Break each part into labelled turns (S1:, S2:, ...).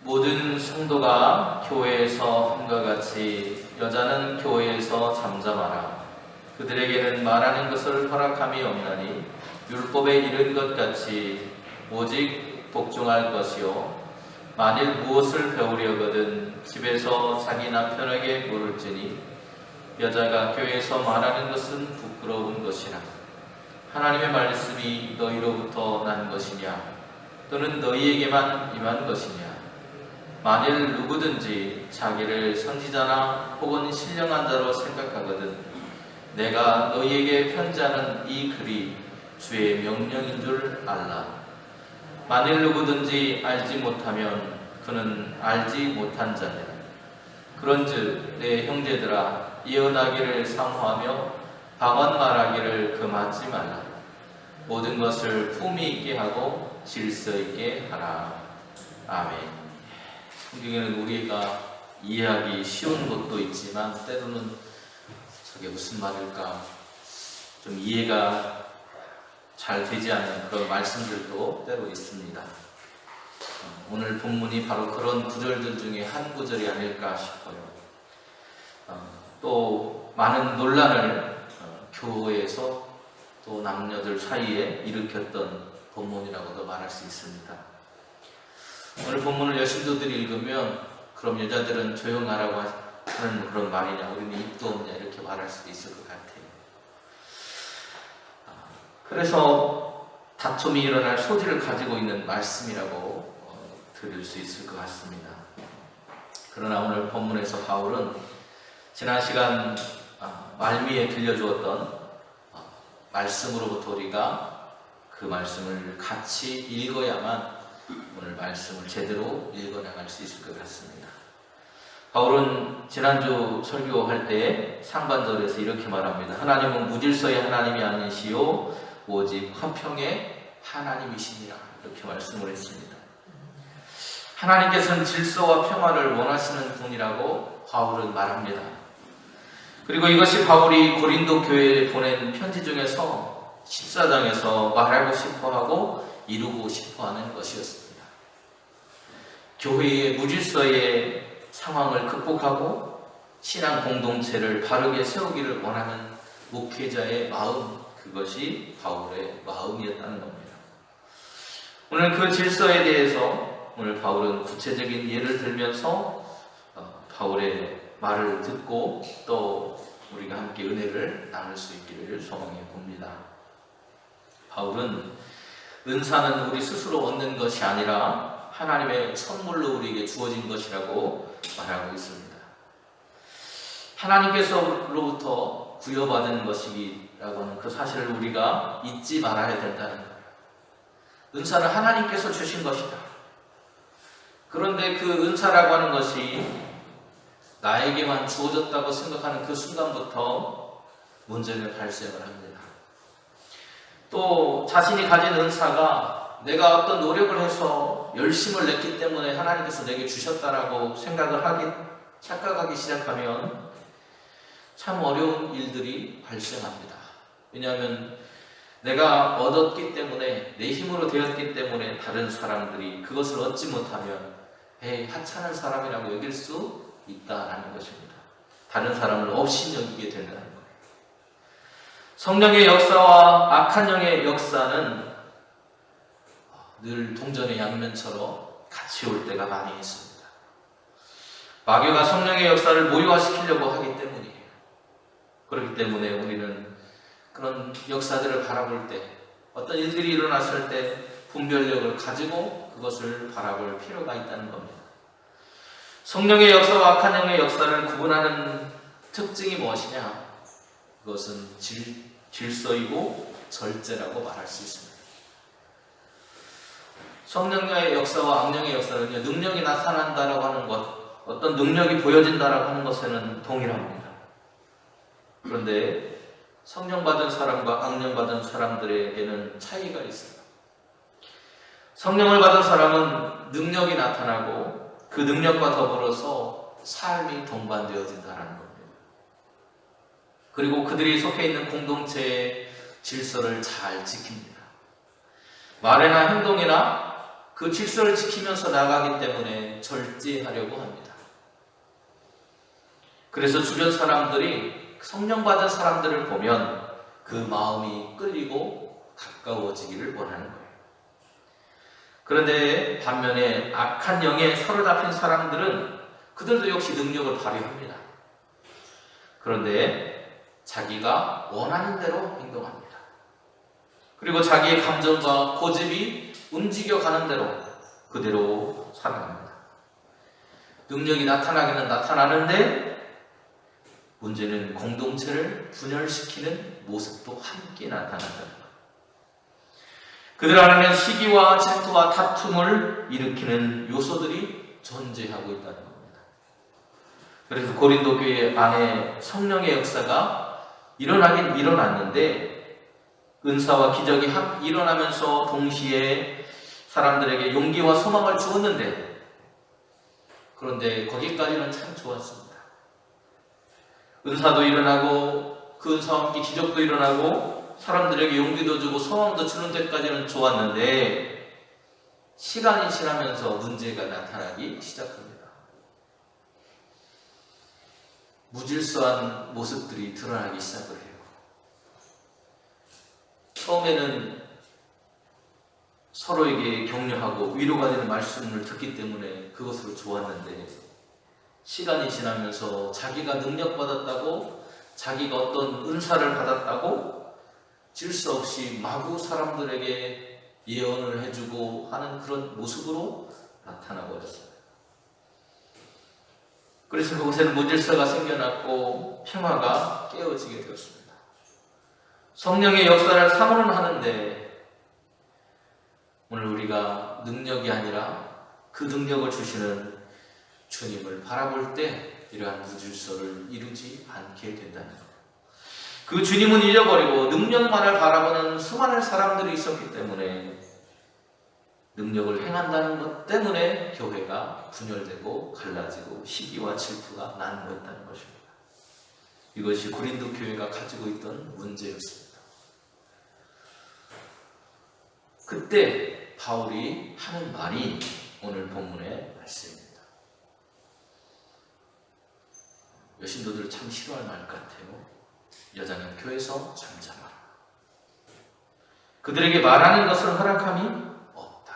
S1: 모든 성도가 교회에서 함과 같이 여자는 교회에서 잠잠하라. 그들에게는 말하는 것을 허락함이 없나니 율법에 이른 것 같이 오직 복종할 것이요 만일 무엇을 배우려거든 집에서 자기 남편에게 물을지니 여자가 교회에서 말하는 것은 부끄러운 것이라. 하나님의 말씀이 너희로부터 난 것이냐 또는 너희에게만 임한 것이냐. 만일 누구든지 자기를 선지자나 혹은 신령한 자로 생각하거든 내가 너희에게 편지하는 이 글이 주의 명령인 줄 알라. 만일 누구든지 알지 못하면 그는 알지 못한 자니라. 그런즉 내 형제들아 예언하기를 사모하며 방언 말하기를 금하지 말라. 모든 것을 품위 있게 하고 질서 있게 하라. 아멘. 성경에는 우리가 이해하기 쉬운 것도 있지만 때로는 저게 무슨 말일까 좀 이해가 잘 되지 않는 그런 말씀들도 때로 있습니다. 오늘 본문이 바로 그런 구절들 중에 한 구절이 아닐까 싶어요. 또 많은 논란을 교회에서 또 남녀들 사이에 일으켰던 본문이라고도 말할 수 있습니다. 오늘 본문을 여신도들이 읽으면 그럼 여자들은 조용하라고 하는 그런 말이냐, 우리는 입도 없냐 이렇게 말할 수도 있을 것 같아요. 그래서 다툼이 일어날 소지를 가지고 있는 말씀이라고 들을 수 있을 것 같습니다. 그러나 오늘 본문에서 바울은 지난 시간 말미에 들려주었던 말씀으로부터 우리가 그 말씀을 같이 읽어야만 오늘 말씀을 제대로 읽어나갈 수 있을 것 같습니다. 바울은 지난주 설교할 때 상반절에서 이렇게 말합니다. 하나님은 무질서의 하나님이 아니시요 오직 화평의 하나님이시니라. 이렇게 말씀을 했습니다. 하나님께서는 질서와 평화를 원하시는 분이라고 바울은 말합니다. 그리고 이것이 바울이 고린도 교회에 보낸 편지 중에서 14장에서 말하고 싶어하고 이루고 싶어하는 것이었습니다. 교회의 무질서의 상황을 극복하고 신앙 공동체를 바르게 세우기를 원하는 목회자의 마음, 그것이 바울의 마음이었다는 겁니다. 오늘 그 질서에 대해서 오늘 바울은 구체적인 예를 들면서 바울의 말을 듣고 또 우리가 함께 은혜를 나눌 수 있기를 소망해 봅니다. 바울은 은사는 우리 스스로 얻는 것이 아니라 하나님의 선물로 우리에게 주어진 것이라고 말하고 있습니다. 하나님께서로부터 부여받은 것이라고 하는 그 사실을 우리가 잊지 말아야 된다는 거예요. 은사는 하나님께서 주신 것이다. 그런데 그 은사라고 하는 것이 나에게만 주어졌다고 생각하는 그 순간부터 문제를 발생을 합니다. 또 자신이 가진 은사가 내가 어떤 노력을 해서 열심을 냈기 때문에 하나님께서 내게 주셨다라고 착각하기 시작하면 참 어려운 일들이 발생합니다. 왜냐하면 내가 얻었기 때문에, 내 힘으로 되었기 때문에 다른 사람들이 그것을 얻지 못하면 하찮은 사람이라고 여길 수 있다라는 것입니다. 다른 사람을 업신여기게 된다는 거예요. 성령의 역사와 악한 영의 역사는 늘 동전의 양면처럼 같이 올 때가 많이 있습니다. 마귀가 성령의 역사를 모유화시키려고 하기 때문이에요. 그렇기 때문에 우리는 그런 역사들을 바라볼 때, 어떤 일들이 일어났을 때 분별력을 가지고 그것을 바라볼 필요가 있다는 겁니다. 성령의 역사와 악한 영의 역사를 구분하는 특징이 무엇이냐? 그것은 질서이고 절제라고 말할 수 있습니다. 성령의 역사와 악령의 역사는요, 능력이 나타난다라고 하는 것, 어떤 능력이 보여진다라고 하는 것에는 동일합니다. 그런데 성령 받은 사람과 악령 받은 사람들에게는 차이가 있어요. 성령을 받은 사람은 능력이 나타나고 그 능력과 더불어서 삶이 동반되어진다는 겁니다. 그리고 그들이 속해 있는 공동체의 질서를 잘 지킵니다. 말이나 행동이나 그 그 질서를 지키면서 나가기 때문에 절제하려고 합니다. 그래서 주변 사람들이 성령 받은 사람들을 보면 그 마음이 끌리고 가까워지기를 원하는 거예요. 그런데 반면에 악한 영에 사로잡힌 사람들은 그들도 역시 능력을 발휘합니다. 그런데 자기가 원하는 대로 행동합니다. 그리고 자기의 감정과 고집이 움직여가는 대로 그대로 살아갑니다. 능력이 나타나기는 나타나는데 문제는 공동체를 분열시키는 모습도 함께 나타난다는 것. 그들 안에는 시기와 질투와 다툼을 일으키는 요소들이 존재하고 있다는 겁니다. 그래서 고린도 교회 안에 성령의 역사가 일어나긴 일어났는데 은사와 기적이 일어나면서 동시에 사람들에게 용기와 소망을 주었는데 그런데 거기까지는 참 좋았습니다. 은사도 일어나고 그 은사와 함께 기적도 일어나고 사람들에게 용기도 주고 소망도 주는 데까지는 좋았는데 시간이 지나면서 문제가 나타나기 시작합니다. 무질서한 모습들이 드러나기 시작을 해요. 처음에는 서로에게 격려하고 위로가 되는 말씀을 듣기 때문에 그것으로 좋았는데 시간이 지나면서 자기가 능력받았다고 자기가 어떤 은사를 받았다고 질서 없이 마구 사람들에게 예언을 해주고 하는 그런 모습으로 나타나 버렸어요. 그래서 그곳에는 무질서가 생겨났고 평화가 깨어지게 되었습니다. 성령의 역사를 사모는 하는데 오늘 우리가 능력이 아니라 그 능력을 주시는 주님을 바라볼 때 이러한 무질서를 이루지 않게 된다는 것. 그 주님은 잊어버리고 능력만을 바라보는 수많은 사람들이 있었기 때문에 능력을 행한다는 것 때문에 교회가 분열되고 갈라지고 시기와 질투가 난무했다는 것입니다. 이것이 고린도 교회가 가지고 있던 문제였습니다. 그때 바울이 하는 말이 오늘 본문의 말씀입니다. 여신도들 참 싫어할 말 같아요. 여자는 교회에서 잠잠하라. 그들에게 말하는 것을 허락함이 없다.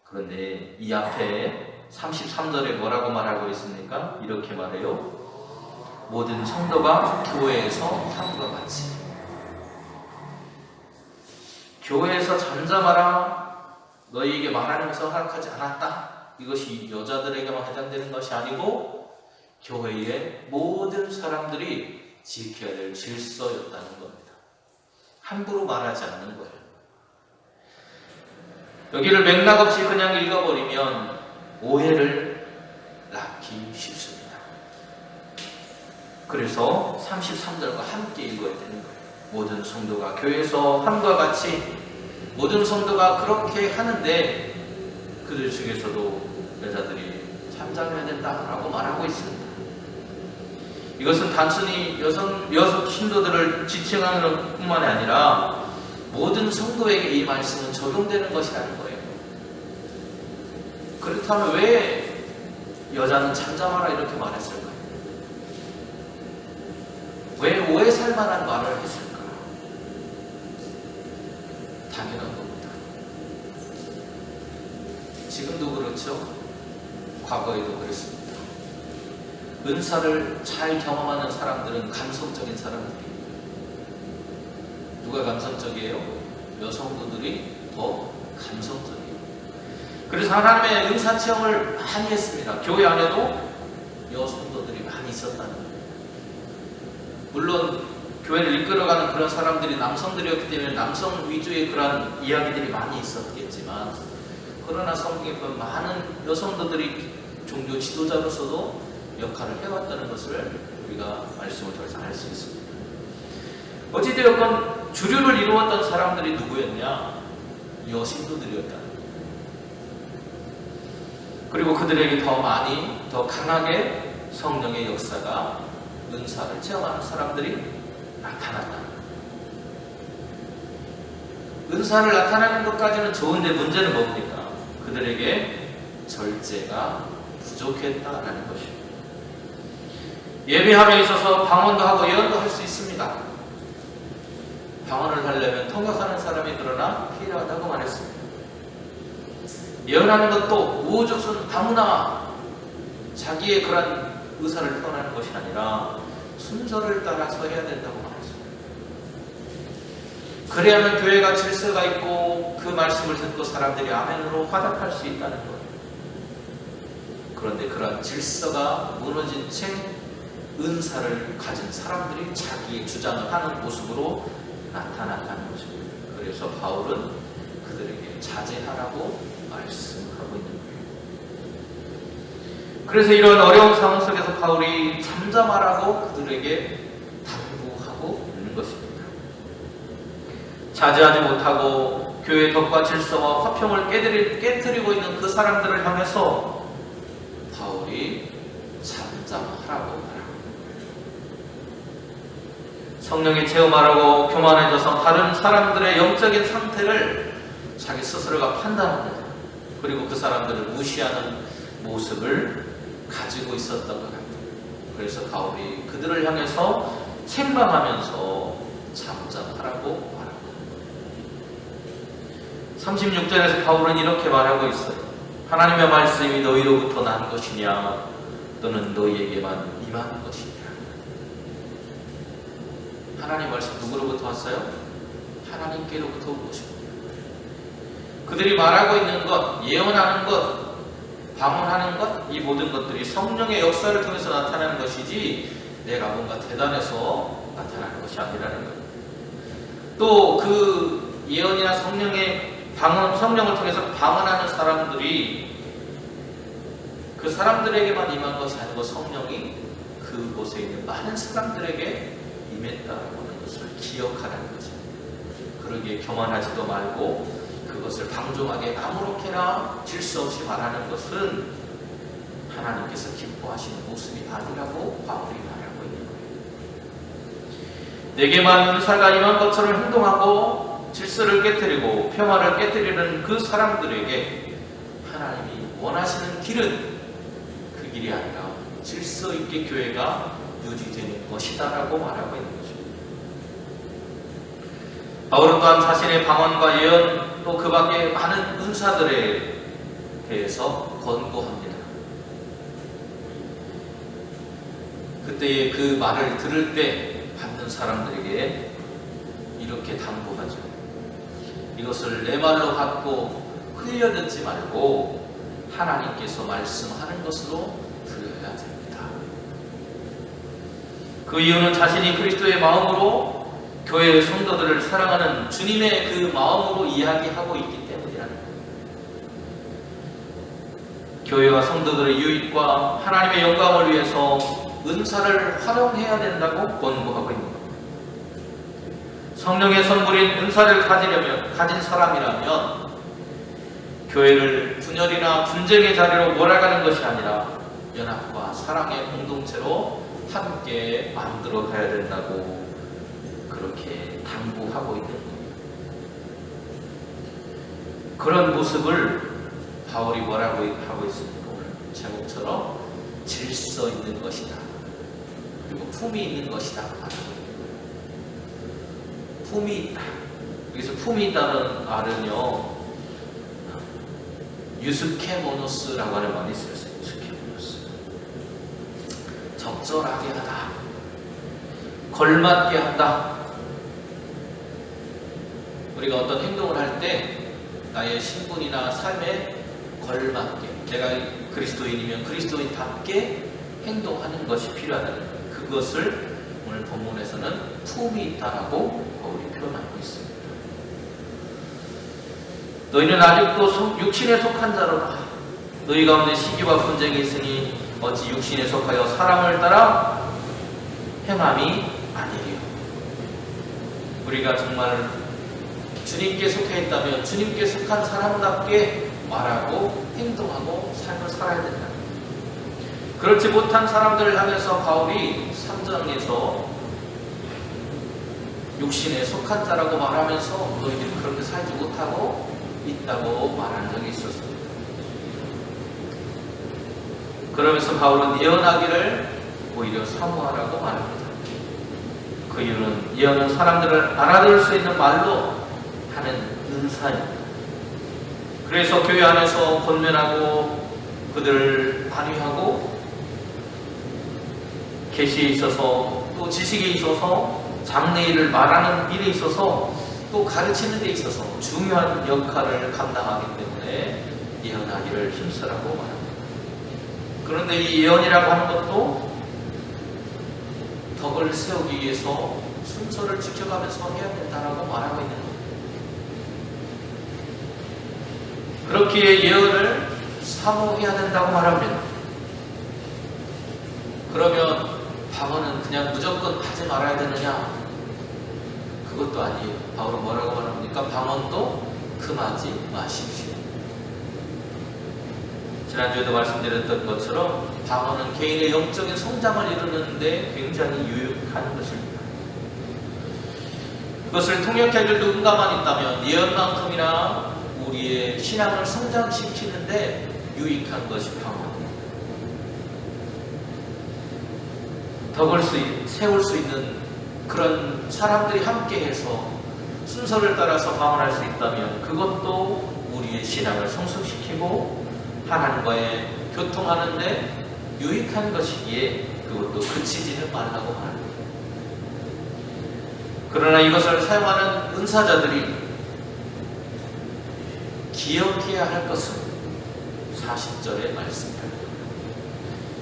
S1: 그런데 이 앞에 33절에 뭐라고 말하고 있습니까? 이렇게 말해요. 모든 성도가 교회에서 함과 같이. 교회에서 잠잠하라. 너희에게 말하는 것을 허락하지 않았다. 이것이 여자들에게만 해당되는 것이 아니고 교회의 모든 사람들이 지켜야 될 질서였다는 겁니다. 함부로 말하지 않는 거예요. 여기를 맥락 없이 그냥 읽어버리면 오해를 낳기 쉽습니다. 그래서 33절과 함께 읽어야 되는 거예요. 모든 성도가 교회에서 함과 같이 모든 성도가 그렇게 하는데 그들 중에서도 여자들이 잠잠해야 된다라고 말하고 있습니다. 이것은 단순히 여성 신도들을 지칭하는 뿐만이 아니라 모든 성도에게 이 말씀은 적용되는 것이라는 거예요. 그렇다면 왜 여자는 잠잠하라 이렇게 말했을까요? 왜 오해 살 만한 말을 했을까? 당연한 겁니다. 지금도 그렇죠. 과거에도 그랬습니다. 은사를 잘 경험하는 사람들은 감성적인 사람들이에요. 누가 감성적이에요? 여성도들이 더 감성적이에요. 그래서 하나님의 은사 체험을 많이 했습니다. 교회 안에도 여성도들이 많이 있었다는 거예요. 물론 교회를 이끌어가는 그런 사람들이 남성들이었기 때문에 남성 위주의 그런 이야기들이 많이 있었겠지만 그러나 성경에 보면 많은 여성도들이 종교 지도자로서도 역할을 해왔다는 것을 우리가 말씀을 통해서 알 수 있습니다. 어찌되었건 주류를 이루었던 사람들이 누구였냐? 여신도들이었다는 거예요. 그리고 그들에게 더 많이, 더 강하게 성령의 역사가 은사를 체험하는 사람들이 나타났다. 은사를 나타내는 것까지는 좋은데 문제는 뭡니까? 그들에게 절제가 부족했다라는 것입니다. 예배함에 있어서 방언도 하고 예언도 할 수 있습니다. 방언을 하려면 통역하는 사람이 그러나 필요하다고 말했습니다. 예언하는 것도 우후죽순 아무나 자기의 그런 의사를 표현하는 것이 아니라 순서를 따라서 해야 된다고 말했습니다. 그래야만 교회가 질서가 있고 그 말씀을 듣고 사람들이 아멘으로 화답할 수 있다는 거예요. 그런데 그런 질서가 무너진 채 은사를 가진 사람들이 자기의 주장을 하는 모습으로 나타난다는 것입니다. 그래서 바울은 그들에게 자제하라고 말씀하고 있는 거예요. 그래서 이런 어려운 상황 속에서 바울이 잠잠하라고 그들에게 당부하고 있는 것입니다. 자제하지 못하고 교회의 덕과 질서와 화평을 깨뜨리고 있는 그 사람들을 향해서 바울이 잠잠하라고 말하고 있는 거예요. 성령에 체험하라고 교만해져서 다른 사람들의 영적인 상태를 자기 스스로가 판단합니다. 그리고 그 사람들을 무시하는 모습을 가지고 있었던 것 같아요. 그래서 바울이 그들을 향해서 책망하면서 잠잠하라고 말하고 36절에서 바울은 이렇게 말하고 있어요. 하나님의 말씀이 너희로부터 난 것이냐 또는 너희에게만 임한 것이냐. 하나님 말씀 누구로부터 왔어요? 하나님께로부터 온 것입니다. 그들이 말하고 있는 것, 예언하는 것, 방언하는 것, 이 모든 것들이 성령의 역사를 통해서 나타나는 것이지 내가 뭔가 대단해서 나타나는 것이 아니라는 거예요. 또 그 예언이나 성령의 방언, 성령을 통해서 방언하는 사람들이 그 사람들에게만 임한 것이 아니고 성령이 그곳에 있는 많은 사람들에게 임했다는 것을 기억하라는 거죠. 그러기에 교만하지도 말고 그것을 방종하게 아무렇게나 질서 없이 말하는 것은 하나님께서 기뻐하시는 모습이 아니라고 바울이 말하고 있는 거예요. 내게만 은사가 임한 것처럼 행동하고 질서를 깨뜨리고 평화를 깨뜨리는 그 사람들에게 하나님이 원하시는 길은 그 길이 아니라 질서 있게 교회가 유지되는 것이다라고 말하고 있는 거죠. 바울은 또한 자신의 방언과 예언 또 그 밖에 많은 은사들에 대해서 권고합니다. 그때의 그 말을 들을 때 받는 사람들에게 이렇게 당부하죠. 이것을 내 말로 갖고 흘려듣지 말고 하나님께서 말씀하는 것으로 들어야 됩니다. 그 이유는 자신이 그리스도의 마음으로 교회의 성도들을 사랑하는 주님의 그 마음으로 이야기하고 있기 때문이라는 거예요. 교회와 성도들의 유익과 하나님의 영광을 위해서 은사를 활용해야 된다고 권고하고 있는 겁니다. 성령의 선물인 은사를 가진 사람이라면 교회를 분열이나 분쟁의 자리로 몰아가는 것이 아니라 연합과 사랑의 공동체로 함께 만들어 가야 된다고 그렇게 당부하고 있는 겁니다. 그런 모습을 바울이 뭐라고 하고 있습니까? 오늘 제목처럼 질서 있는 것이다. 그리고 품이 있는 것이다. 품이 있다. 여기서 품이 있다는 말은요, 유스케모노스라고 하는 말이 있어요. 유스케모노스. 적절하게 하다. 걸맞게 한다. 우리가 어떤 행동을 할 때 나의 신분이나 삶에 걸맞게 내가 그리스도인이면 그리스도인답게 행동하는 것이 필요하다는 거예요. 그것을 오늘 본문에서는 품이 있다라고 바울이 표현하고 있습니다. 너희는 아직도 육신에 속한 자로라. 너희 가운데 시기와 분쟁이 있으니 어찌 육신에 속하여 사람을 따라 행함이 아니리요. 우리가 정말 주님께 속해 있다면 주님께 속한 사람답게 말하고 행동하고 삶을 살아야 된다. 그렇지 못한 사람들을 향해서 바울이 3장에서 육신에 속한 자라고 말하면서 너희들이 그렇게 살지 못하고 있다고 말한 적이 있었습니다. 그러면서 바울은 예언하기를 오히려 사모하라고 말합니다. 그 이유는 예언은 사람들을 알아들을 수 있는 말로 하는 은사입니다. 그래서 교회 안에서 권면하고 그들을 안위하고 계시에 있어서 또 지식에 있어서 장래일을 말하는 일에 있어서 또 가르치는 데 있어서 중요한 역할을 감당하기 때문에 예언하기를 힘쓰라고 말합니다. 그런데 이 예언이라고 하는 것도 덕을 세우기 위해서 순서를 지켜가면서 해야 된다라고 말하고 있는 겁니다. 그렇기에 예언을 사모해야 된다고 말합니다. 그러면 방언은 그냥 무조건 하지 말아야 되느냐? 그것도 아니에요. 바울은 뭐라고 말합니까? 방언도 금하지 마십시오. 지난주에도 말씀드렸던 것처럼 방언은 개인의 영적인 성장을 이루는데 굉장히 유익한 것입니다. 그것을 통역할 줄 누군가만 있다면 예언만큼이나 우리의 신앙을 성장시키는데 유익한 것이 방언입니다. 덕을 세울 수 있는 그런 사람들이 함께해서 순서를 따라서 방언할 수 있다면 그것도 우리의 신앙을 성숙시키고 하나님과의 교통하는데 유익한 것이기에 그것도 그치지는 말라고 말합니다. 그러나 이것을 사용하는 은사자들이 기억해야 할 것은 40절의 말씀입니다.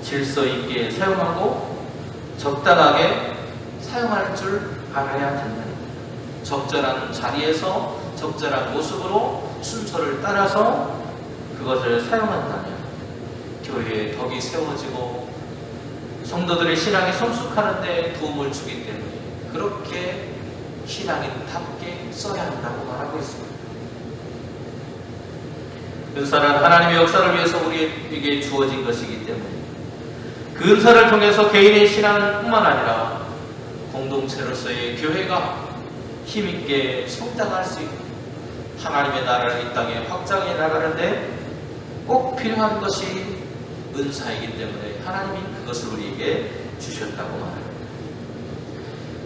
S1: 질서 있게 사용하고 적당하게 사용할 줄 알아야 된다는 겁니다. 적절한 자리에서 적절한 모습으로 순서를 따라서 그것을 사용한다면 교회의 덕이 세워지고 성도들의 신앙이 성숙하는 데 도움을 주기 때문에 그렇게 신앙인답게 써야 한다고 말하고 있습니다. 은사는 하나님의 역사를 위해서 우리에게 주어진 것이기 때문에 그 은사를 통해서 개인의 신앙뿐만 아니라 공동체로서의 교회가 힘있게 성장할 수 있고 하나님의 나라를 이 땅에 확장해 나가는데 꼭 필요한 것이 은사이기 때문에 하나님이 그것을 우리에게 주셨다고 말합니다.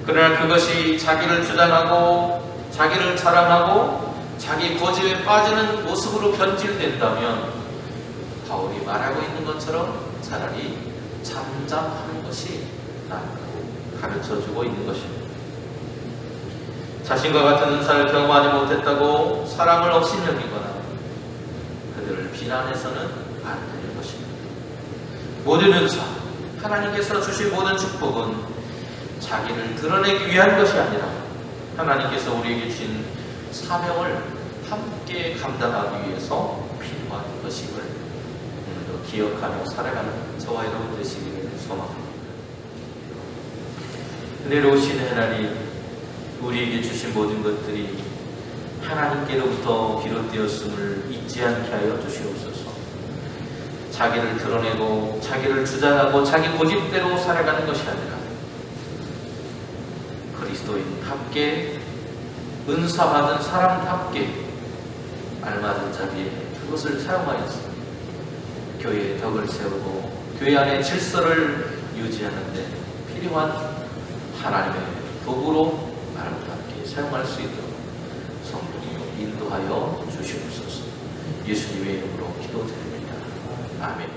S1: 그러나 그것이 자기를 주장하고 자기를 자랑하고 자기 고집에 빠지는 모습으로 변질된다면 바울이 말하고 있는 것처럼 차라리 잠잠하는 것이 낫다고 가르쳐주고 있는 것입니다. 자신과 같은 은사를 경험하지 못했다고 사람을 업신여기거나 그들을 비난해서는 안 되는 것입니다. 모든 은사, 하나님께서 주신 모든 축복은 자기를 드러내기 위한 것이 아니라 하나님께서 우리에게 주신 사명을 함께 감당하기 위해서 필요한 것임을 오늘도 기억하며 살아가는 저와 여러분 되시기를 소망합니다. 은혜로우신 하나님, 우리에게 주신 모든 것들이 하나님께로부터 비롯되었음을 잊지 않게 하여 주시옵소서. 자기를 드러내고 자기를 주장하고 자기 고집대로 살아가는 것이 아니라 그리스도인답게 은사받은 사람답게 알맞은 자리에 그것을 사용하여서 교회의 덕을 세우고 교회 안의 질서를 유지하는데 필요한 하나님의 도구로 아름답게 사용할 수 있도록 성령이여 인도하여 주시옵소서. 예수님의 이름으로 기도드립니다. 아멘.